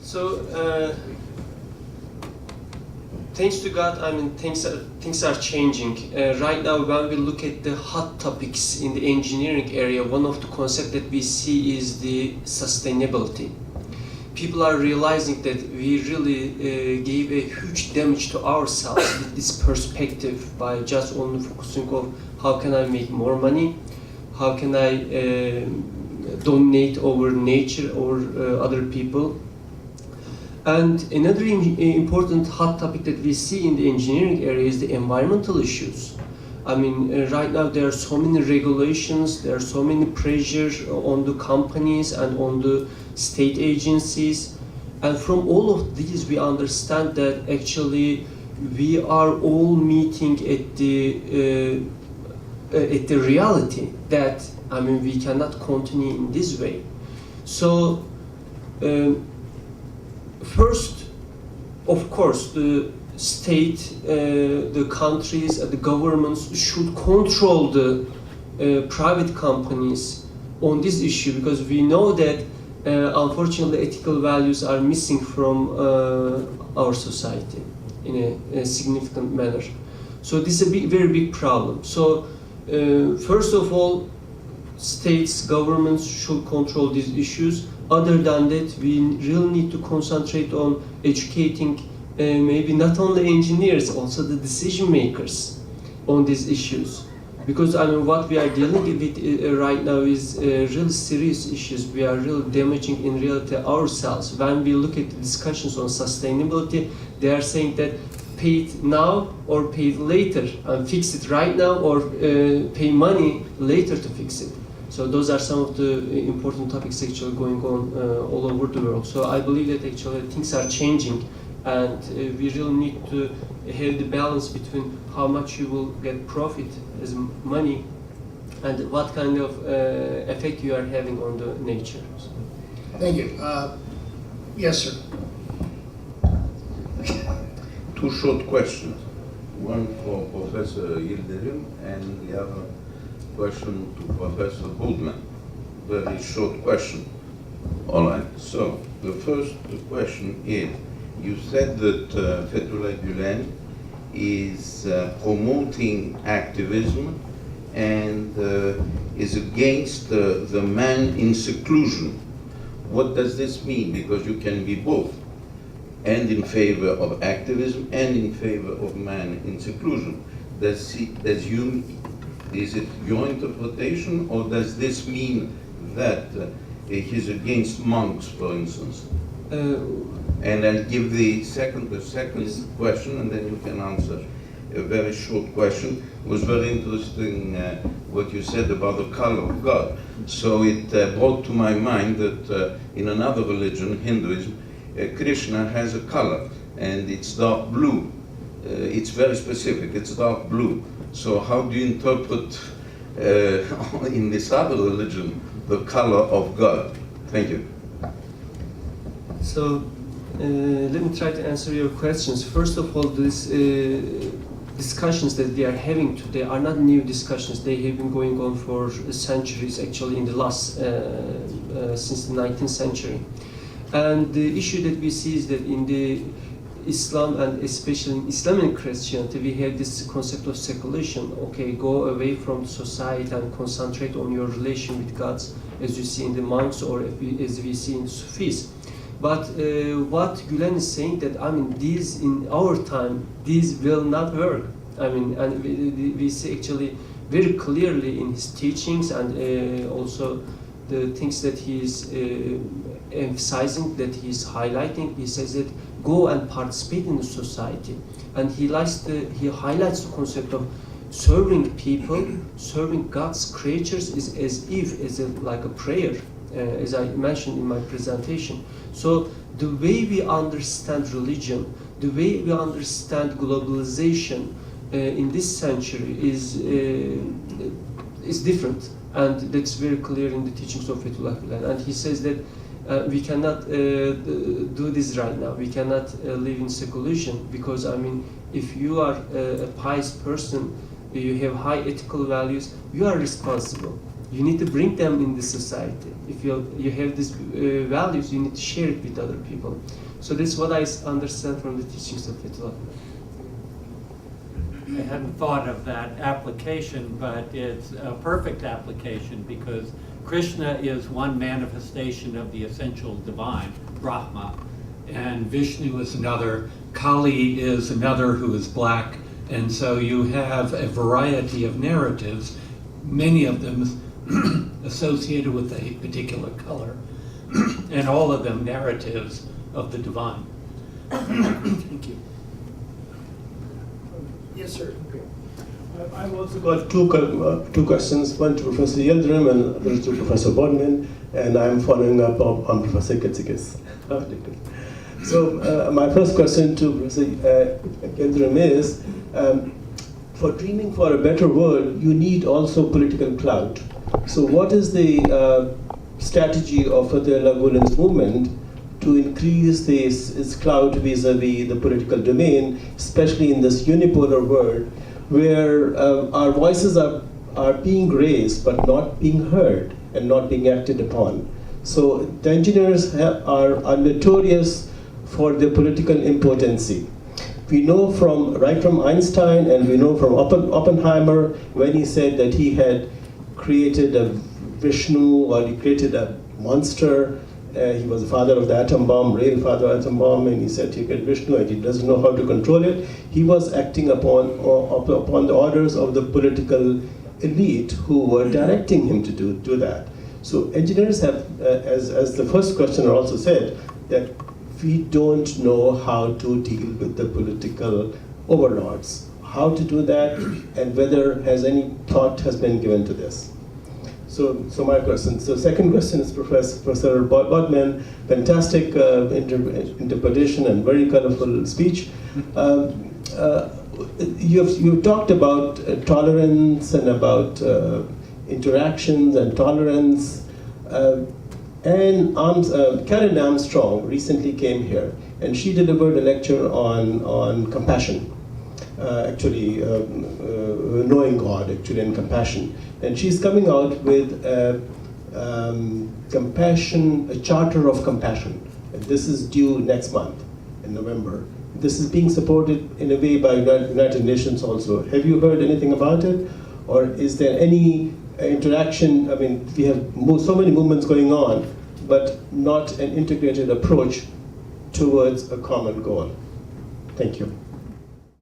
So, thanks to God, I mean, things are changing. Right now, when we look at the hot topics in the engineering area, one of the concepts that we see is the sustainability. People are realizing that we really gave a huge damage to ourselves with this perspective by just only focusing on how can I make more money, how can I dominate over nature or other people. And another important hot topic that we see in the engineering area is the environmental issues. I mean, right now there are so many regulations, there are so many pressures on the companies and on the state agencies. And from all of these, we understand that actually we are all meeting at the reality that, I mean, we cannot continue in this way. So, first, of course, the state, the countries, the governments should control the private companies on this issue, because we know that unfortunately ethical values are missing from our society in a significant manner. So this is a very big problem. So first of all, states, governments should control these issues. Other than that, we really need to concentrate on educating maybe not only engineers, also the decision makers on these issues. Because I mean, what we are dealing with right now is really serious issues. We are really damaging in reality ourselves. When we look at the discussions on sustainability, they are saying that pay it now or pay it later, and fix it right now or pay money later to fix it. So those are some of the important topics actually going on all over the world. So I believe that actually things are changing, and we really need to have the balance between how much you will get profit as money and what kind of effect you are having on the nature. So. Thank you. Yes, sir. Two short questions. One for Professor Yildirim and the other question to Professor Goldman. Very short question. All right. So the first question is, you said that Fethullah Gulen is promoting activism and is against the man in seclusion. What does this mean? Because you can be both, and in favor of activism and in favor of man in seclusion. Is it your interpretation, or does this mean that he's against monks, for instance? And I'll give the second question, and then you can answer. A very short question. It was very interesting what you said about the color of God. So it brought to my mind that in another religion, Hinduism, Krishna has a color, and it's dark blue. It's very specific, it's dark blue. So how do you interpret in this other religion the color of God? Thank you. So let me try to answer your questions. First of all, these discussions that we are having today are not new discussions. They have been going on for centuries, actually in the last, since the 19th century. And the issue that we see is that in the Islam, and especially in Islamic Christianity, we have this concept of seclusion. Okay, go away from society and concentrate on your relation with God, as you see in the monks or as we see in Sufis. But what Gulen is saying, that I mean, these in our time, these will not work. I mean, and we see actually very clearly in his teachings and also the things that he is emphasizing, that he is highlighting. He says that go and participate in the society, and he highlights the concept of serving people, serving God's creatures is like a prayer, as I mentioned in my presentation. So the way we understand religion, the way we understand globalization in this century is different, and that's very clear in the teachings of Fethullah Gulen. And he says that we cannot do this right now. We cannot live in seclusion, because I mean, if you are a pious person, you have high ethical values, you are responsible. You need to bring them in the society. If you have these values, you need to share it with other people. So that's what I understand from the teachings of Fethullah. I hadn't thought of that application, but it's a perfect application because Krishna is one manifestation of the essential divine, Brahma, and Vishnu is another, Kali is another who is black, and so you have a variety of narratives, many of them associated with a particular color, and all of them narratives of the divine. Thank you. Yes, sir. I've also got two questions, one to Professor Yildirim and other to Professor Bodman, and I'm following up on Professor Kitsikis. So my first question to Professor Yildirim is, for dreaming for a better world, you need also political clout. So what is the strategy of Fethullah Gulen's movement to increase its clout vis-a-vis the political domain, especially in this unipolar world, where our voices are being raised but not being heard and not being acted upon. So the engineers are notorious for their political impotency. We know right from Einstein, and we know from Oppenheimer when he said that he had created a Vishnu, or he created a monster. He was the father of the atom bomb, real father of the atom bomb, and he said he created Vishnu and he doesn't know how to control it. He was acting upon the orders of the political elite who were directing him to do that. So engineers have, as the first questioner also said, that we don't know how to deal with the political overlords, how to do that, and whether any thought has been given to this. So my question. So second question is Professor Bodman. Fantastic interpretation and very colorful speech. You've talked about tolerance and about interactions and tolerance. And Karen Armstrong recently came here, and she delivered a lecture on compassion, knowing God, and compassion. And she's coming out with a charter of compassion. And this is due next month, in November. This is being supported in a way by United Nations also. Have you heard anything about it? Or is there any interaction? I mean, we have so many movements going on, but not an integrated approach towards a common goal. Thank you.